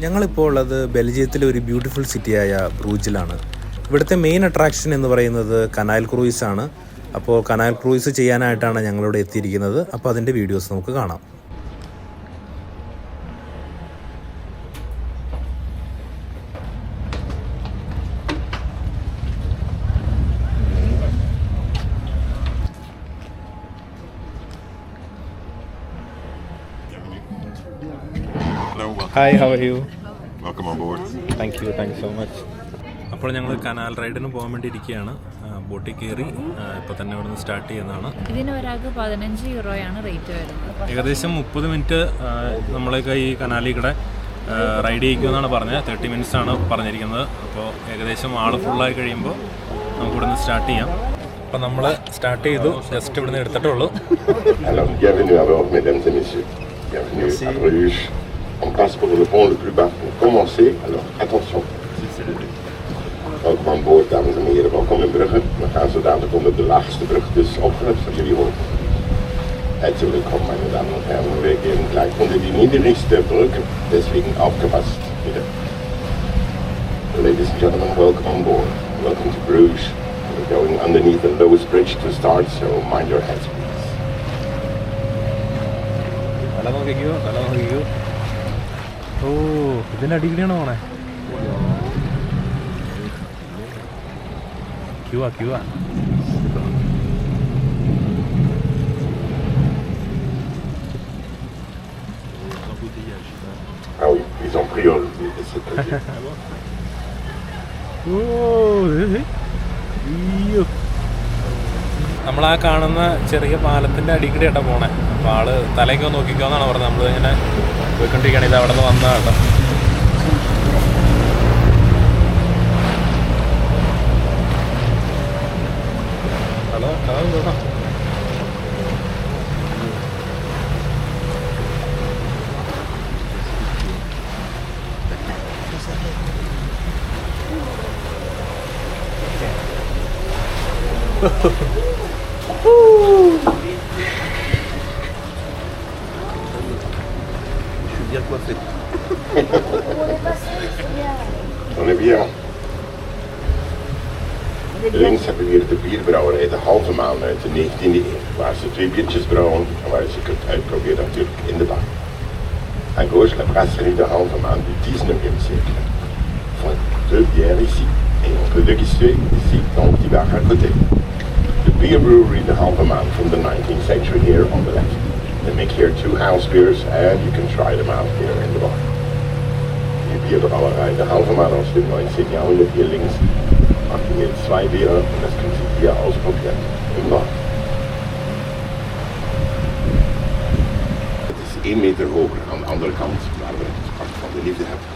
ഞങ്ങളിപ്പോൾ ഉള്ളത് ബെൽജിയത്തിലെ ഒരു ബ്യൂട്ടിഫുൾ സിറ്റിയായ ബ്രൂജിലാണ്. ഇവിടുത്തെ മെയിൻ അട്രാക്ഷൻ എന്ന് പറയുന്നത് കനാൽ ക്രൂയിസ് ആണ്. അപ്പോൾ കനാൽ ക്രൂയിസ് ചെയ്യാനായിട്ടാണ് ഞങ്ങളിവിടെ എത്തിയിരിക്കുന്നത്. അപ്പോൾ അതിൻ്റെ വീഡിയോസ് നമുക്ക് കാണാം. Hi, how are you? Welcome on board. Thank you so much. അപ്പോൾ ഞങ്ങൾ കനാൽ റൈഡിന് പോകാൻ വേണ്ടി ഇരിക്കുകയാണ്. ബോട്ടിൽ കയറി ഇപ്പോൾ തന്നെ ഇവിടെ നിന്ന് സ്റ്റാർട്ട് ചെയ്യുന്നതാണ്. ഇതിന് ഒരാൾക്ക് 15 യൂറോയാണ് റേറ്റ് വരുന്നത്. ഏകദേശം 30 മിനിറ്റ് നമ്മളൊക്കെ ഈ കനാലിൽ കൂടെ റൈഡ് ചെയ്യിക്കുമെന്നാണ് പറഞ്ഞത്. 30 മിനിറ്റ്സ് ആണ് പറഞ്ഞിരിക്കുന്നത്. അപ്പോൾ ഏകദേശം ആൾ ഫുള്ളായി കഴിയുമ്പോൾ നമുക്ക് ഇവിടെ നിന്ന് സ്റ്റാർട്ട് ചെയ്യാം. അപ്പോൾ നമ്മൾ സ്റ്റാർട്ട് ചെയ്തു. ജസ്റ്റ് ഇവിടെ നിന്ന് എടുത്തിട്ടുള്ളൂ. Bienvenue à bord, mesdames et messieurs. Bienvenue à Bruges. On passe pour le pont le plus bas pour commencer. Alors, attention. Welkom aan boord, dames en heren. Welkom in Brugge. We gaan zo dadelijk onder de laagste brug, dus opgelet van jullie horen. Herzlich willkommen, meine Damen und Herren. Wir gehen gleich unter die niedrigste Brücke, deswegen aufgepasst, bitte. Ladies and gentlemen, welcome on board. Welcome to Bruges. We're going underneath the lowest bridge to start, so mind your heads, please. തല നോക്കിക്കോ. ഓ, ഇതിനടിയിലാണ് പോണേ. ക്യൂവാ. Ah oui, ils ont priorité de cette côté. നമ്മളാ കാണുന്ന ചെറിയ പാലത്തിൻ്റെ അടിക്കടി ആയിട്ടാണ് പോണേ. അപ്പോൾ ആള് തലയൊക്കെ നോക്കിക്കോന്നാണ് പറഞ്ഞത്. നമ്മൾ ഇങ്ങനെ പോയിക്കൊണ്ടിരിക്കുകയാണ്. ഇത് അവിടെ നിന്ന് വന്നതാണ്. ഹലോ കേട്ടോ. On est bien. Links hebben we hier de bierbrouwerij de Halve Maan uit de 19e eeuw, waar ze 2 biertjes brouwen en waar je ze kunt uitproberen natuurlijk in de bar. À gauche, la brasserie de Halve Maan du 19e siècle. Enfin, 2 bières ici, et on peut déguster ici dans le petit bar à côté. The beer brewery de Halve Maan from the 19th century here on the left. They make here 2 house beers and you can try them out here in the bar. Die Bierbrennerei de Halve Maan aus dem 19. Jahrhundert hier links machen wir 2 Biere und das können Sie hier ausprobieren im Bar. Het is 1 meter hoger aan de andere kant waar we het Park van de Liefde hebben.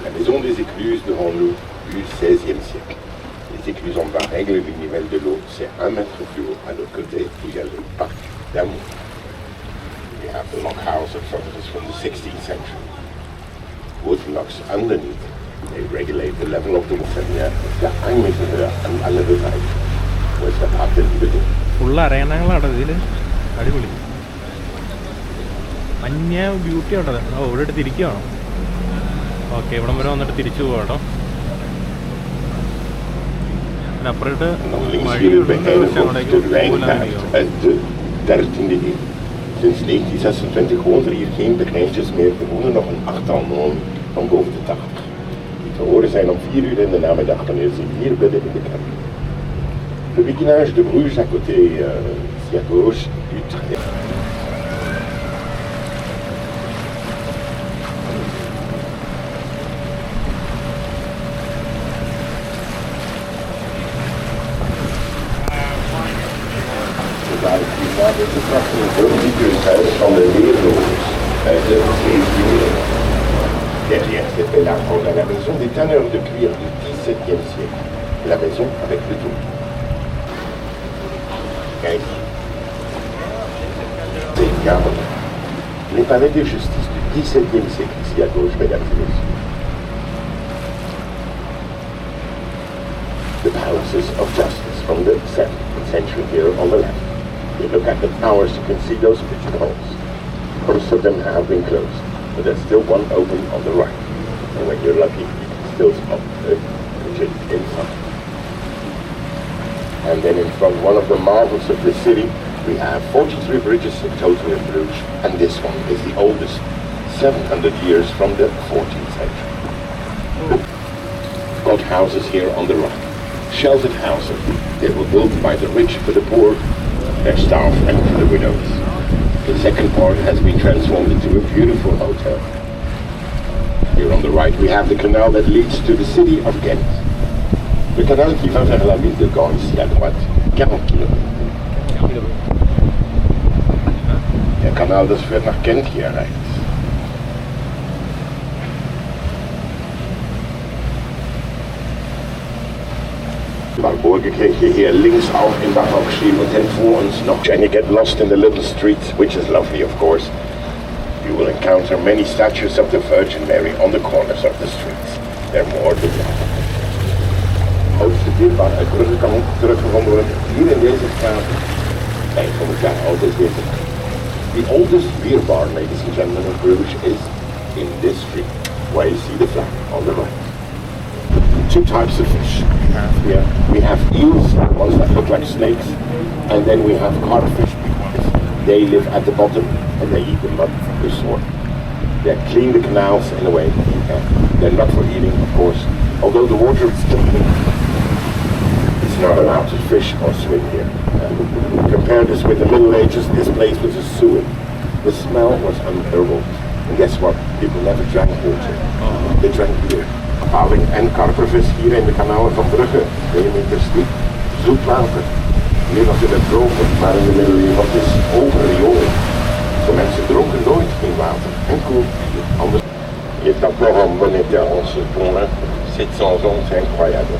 La maison des écluses de Honloo du 16e siècle. Les écluses en bas règlent le niveau de l'eau, c'est 1 mètre plus haut. À l'autre côté, il y a le parc d'amour. We have the log house in front of us from the 16th century. Wood locks underneath. They regulate the level of the water. Ja, 1 meter höher an alle Bereiche. Wo ist der Park der Liebe? Full അരയണങ്ങളാണ് ഇതിൽ. അടിപൊളി മഞ്ഞ beauty ആട്ടോ. ഇവിടെ ഇട്ട് തിരിക്കുകയാണോ? Okay, ഇവിടം വരെ വന്നിട്ട് തിരിച്ചു പോകാം കേട്ടോ. അപ്പുറത്ത് Sinds 1926 woont er hier geen beknechtjes meer. Er wonen nog een 8-tal mannen van boven de 80. Die te horen zijn om 4 uur in de namiddag wanneer ze hier bidden in de kerk. Le béguinage de Bruges à côté, ici à gauche, du train. Dit is een prachtig van de leerlozers uit de 17e eeuw. Derrière cette belle arbre, on a la maison des tanneurs de cuir du XVIIe siècle. La maison avec le tour. Kijk. C'est une gamme. Les palais de justice du XVIIe siècle, ici à gauche, mesdames et messieurs. The palaces of justice from the 17th century here on the left. You look at the towers, you can see those pigeonholes. Most of them have been closed. but there's still one open on the right. And when you're lucky, you can still spot the bridge inside. And then in front, one of the marvels of the city, we have 43 bridges in total in Bruges, and this one is the oldest, 700 years from the 14th century. Got houses here on the right, sheltered houses. They were built by the rich for the poor, their staff and for the widows. The second part has been transformed into a beautiful hotel. Here on the right we have the canal that leads to the city of Ghent. Le canal qui va vers la ville de Gand, ici à droite, 40 km. Der Kanal, das führt nach Ghent hier rechts. Walburgekirche hier links auch in Barock stehen und dann vor uns noch. And you get lost in the little street, which is lovely of course. You will encounter many statues of the Virgin Mary on the corners of the streets. They're more than oudste bierbar uit Brugge kan ook teruggevonden worden hier in deze straat. Eind van het jaar altijd weer. The oldest beer bar, ladies and gentlemen, of Bruges is in this street, where you see the flag on the right. Two types of fish we have here. We have eels, ones that look like snakes, and then we have carpfish. They live at the bottom and they eat the mud from the shore. They clean the canals in a way. They're not for eating, of course, although the water is clean. It's not allowed to fish or swim here. Compare this with the Middle Ages, this place was a sewer. The smell was unbearable. And guess what? People never drank water. They drank beer. Paling en karpervis hier in de kanalen van Brugge. 2 meters diep. Zoet water. Nu was het droger, maar in de middeleeuwen was het over riool. De mensen dronken nooit geen water. Enkel bier. Anders. Il est encore en bon état en ce pont-là. 700 ans, c'est incroyable.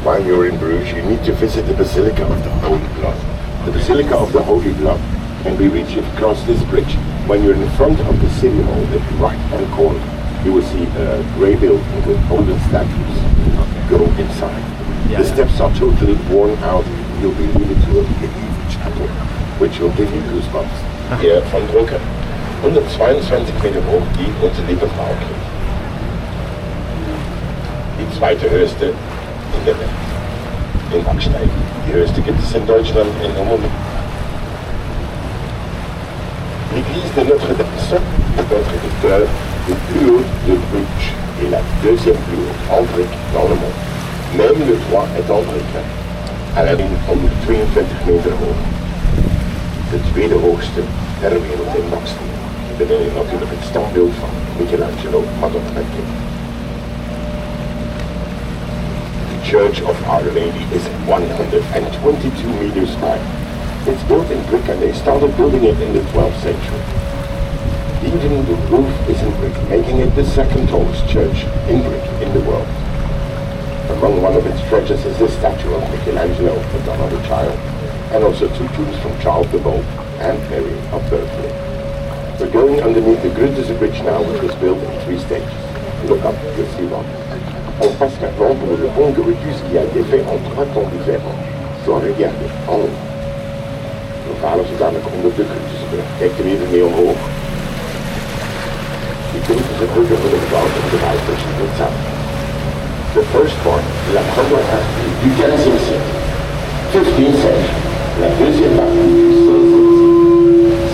While you're in Bruges, you need to visit the Basilica of the Holy Blood. The Basilica of the Holy Blood can be reached if you cross this bridge. When you're in front of the city hall, the right-hand corner, you will see a grey building with golden statues. Go inside. The steps are totally worn out. You'll be leading to a medieval chapel, which will give you goosebumps. Hier von Brugge. 122 Meter hoch, die unsere liebe Frau Kirche. Die zweite höchste in der Welt. In Backstein. Die höchste gibt es in Deutschland in Atomium. L'église de Notre-Dame est notre le plus haut de Bruges et la deuxième plus haute en brique dans le monde. Même le toit est en brique. À la ligne van 22 meter hoog. De tweede hoogste ter wereld in baksteen. Dit is natuurlijk het standbeeld van Michelangelo, Manneken. The Church of Our Lady is 122 meters high. It's built in brick and they started building it in the 12th century. Even the roof is in brick, making it the second tallest church in brick in the world. Among one of its treasures is a statue of Michelangelo, the Madonna the Child, and also 2 tombs from Charles the Bold and Mary of Burgundy. We're going underneath the Bruges Bridge now, which was built in 3 stages. Look up, you'll see one. On passe maintenant pour le pont de Bruges qui a été fait en 3 temps différents. Zo regarde, en haut. We varen zo dadelijk onder de Brugesbrug. Kijk er even mee omhoog. Die punten zijn ook over de gebouwd en de rijtuigen in samen. The first part, la première du 15e siècle, 15th century. La deuxième partie du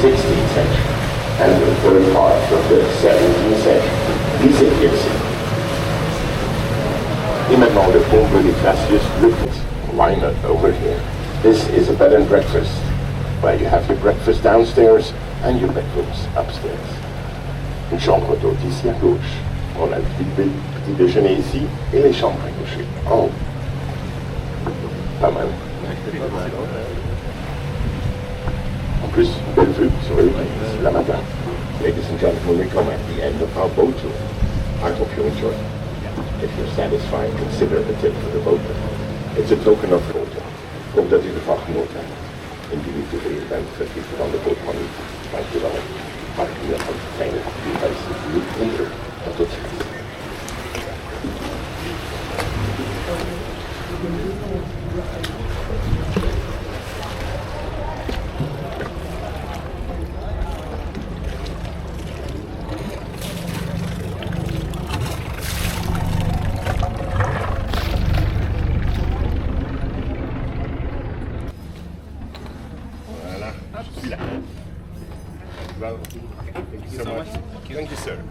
16th century. And the third part of the 17th century, 17th century. Et maintenant le pont Bonifacius Lucas. Why not over here? This is a bed and breakfast, where you have your breakfast downstairs and your bedrooms upstairs. Une chambre d'hôte ici à gauche. On a le petit déjeuner ici et les chambres à coucher en haut. Pas mal. En plus, belle vue sur l'église, la matin. Ladies and gentlemen, we come at the end of our boat tour. I hope you enjoy. If you're satisfied, consider a tip for the boat. It's a token of water. Ik hoop dat u ervan genoten hebt. Indien u tevreden bent, vergeet u dan de bootman niet. Dank u wel. Maar ik wil van het fijne wensen niet indruk. En tot ziens. Well, thank you so much. Thank you, sir.